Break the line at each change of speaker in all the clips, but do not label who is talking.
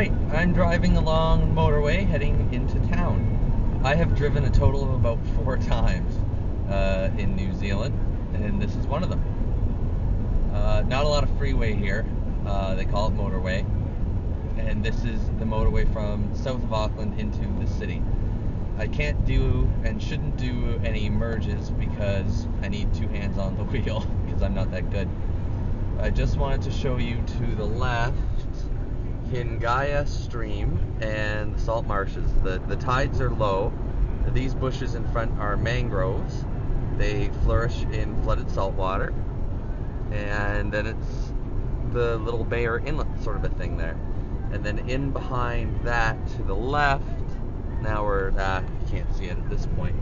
Alright, I'm driving along the motorway heading into town. I have driven a total of about 4 times in New Zealand, and this is one of them. Not a lot of freeway here. They call it motorway. And this is the motorway from south of Auckland into the city. I can't do and shouldn't do any merges because I need 2 hands on the wheel because I'm not that good. I just wanted to show you to the left Hingaya Stream and the salt marshes. The tides are low. These bushes in front are mangroves. They flourish in flooded salt water. And then it's the little bay or inlet sort of a thing there. And then in behind that to the left, now we're, you can't see it at this point,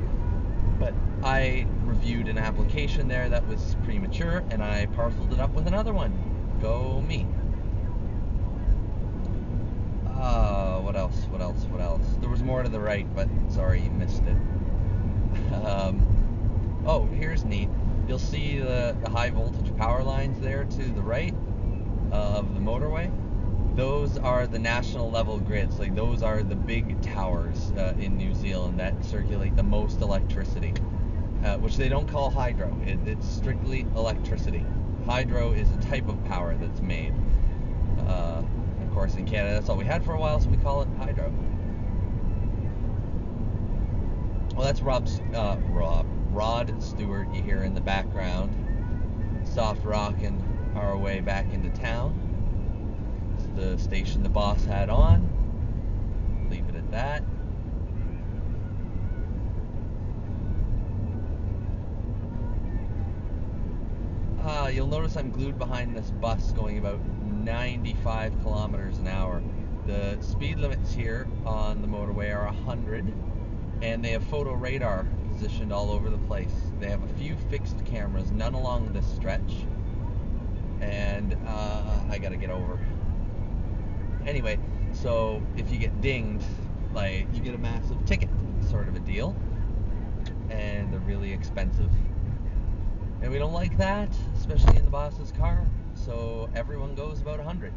but I reviewed an application there that was premature and I parceled it up with another one. Go me. What else? There was more to the right, but sorry, you missed it. Oh, here's neat. You'll see the high voltage power lines there to the right of the motorway. Those are the national level grids. Like, those are the big towers in New Zealand that circulate the most electricity, which they don't call hydro. It's strictly electricity. Hydro is a type of power that's made. Of course, in Canada, that's all we had for a while, so we call it hydro. Well, that's Rod Stewart you hear in the background, soft rocking our way back into town. It's the station the boss had on. Leave it at that. You'll notice I'm glued behind this bus going about 95 kilometers an hour. The speed limits here on the motorway are 100, and they have photo radar positioned all over the place. They have a few fixed cameras, none along this stretch, and I gotta get over. Anyway, so if you get dinged, like, you get a massive ticket, sort of a deal, and they're really expensive. And we don't like that, especially in the boss's car, so everyone goes about 100.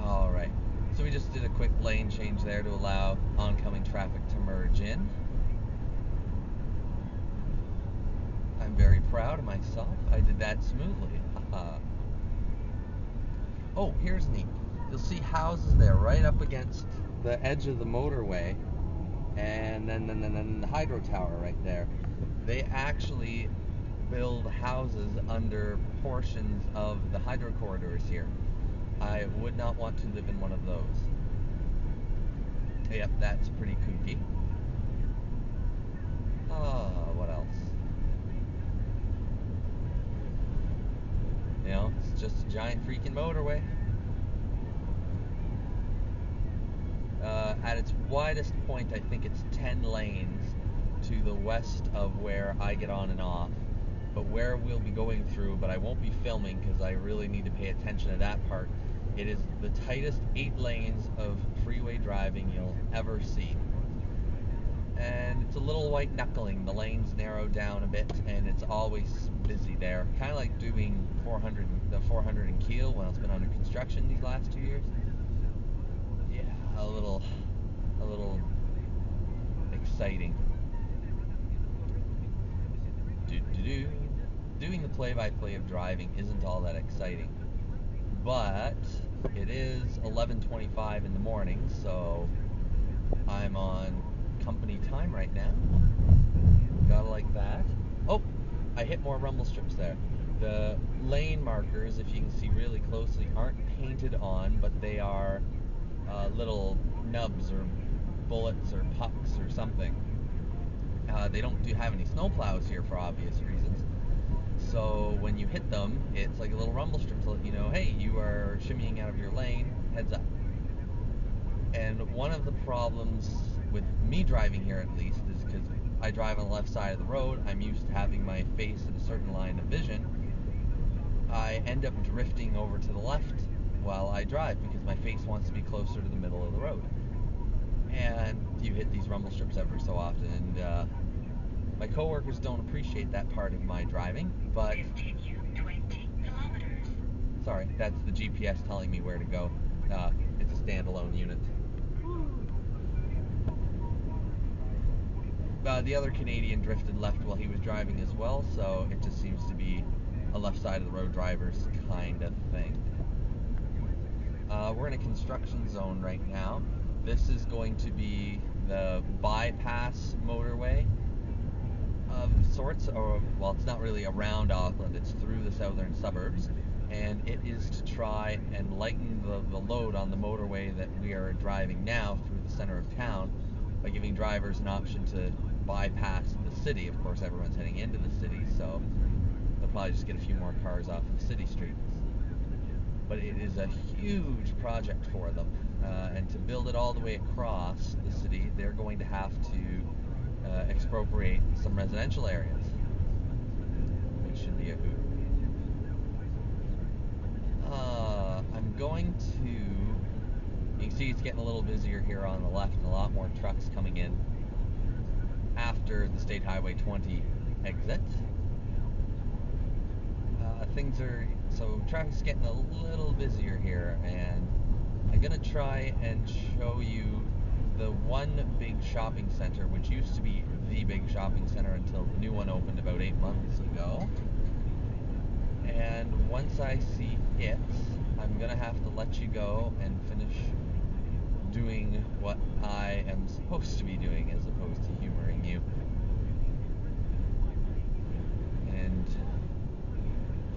Alright, so we just did a quick lane change there to allow oncoming traffic to merge in. I'm very proud of myself. I did that smoothly. Oh, here's neat. You'll see houses there right up against the edge of the motorway, and then the hydro tower right there. They actually build houses under portions of the hydro corridors here. I would not want to live in one of those. Yep, that's pretty kooky. What else? You know, it's just a giant freaking motorway. At its widest point, I think it's 10 lanes to the west of where I get on and off. But where we'll be going through, but I won't be filming because I really need to pay attention to that part, it is the tightest 8 lanes of freeway driving you'll ever see. And it's a little white knuckling. The lanes narrow down a bit, and it's always busy there. Kind of like doing the 400 in Kiel when it's been under construction these last 2 years. Yeah, a little exciting. Doing the play-by-play of driving isn't all that exciting, but it is 11:25 in the morning, so I'm on company time right now. Gotta like that. Oh, I hit more rumble strips there. The lane markers, if you can see really closely, aren't painted on, but they are little nubs or bullets or pucks or something. They don't have any snowplows here for obvious reasons. So when you hit them, it's like a little rumble strip to let you know, hey, you are shimmying out of your lane, heads up. And one of the problems with me driving here, at least, is because I drive on the left side of the road, I'm used to having my face in a certain line of vision. I end up drifting over to the left while I drive because my face wants to be closer to the middle of the road. And you hit these rumble strips every so often, and my coworkers don't appreciate that part of my driving, but sorry, that's the GPS telling me where to go. It's a standalone unit. The other Canadian drifted left while he was driving as well, so it just seems to be a left side of the road drivers kind of thing. We're in a construction zone right now. This is going to be the bypass motorway of sorts, or well, it's not really around Auckland, it's through the southern suburbs, and it is to try and lighten the load on the motorway that we are driving now through the center of town by giving drivers an option to bypass the city. Of course, everyone's heading into the city, so they'll probably just get a few more cars off of city streets. But it is a huge project for them, and to build it all the way across the city, they're going to have to expropriate some residential areas, which should be a hoot. I'm going to, you can see it's getting a little busier here on the left, and a lot more trucks coming in after the State Highway 20 exit. Traffic's getting a little busier here, and I'm gonna try and show you the one big shopping center, which used to be the big shopping center until the new one opened about 8 months ago. And once I see it, I'm gonna have to let you go and finish doing what I am supposed to be doing as opposed to humoring you. And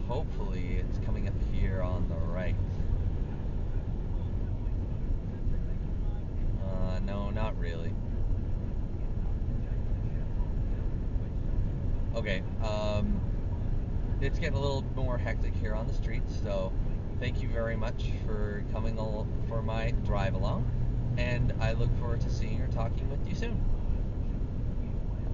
hopefully it's coming up here on the right. No, not really. Okay, it's getting a little more hectic here on the streets, so thank you very much for coming for my drive along, and I look forward to seeing or talking with you soon.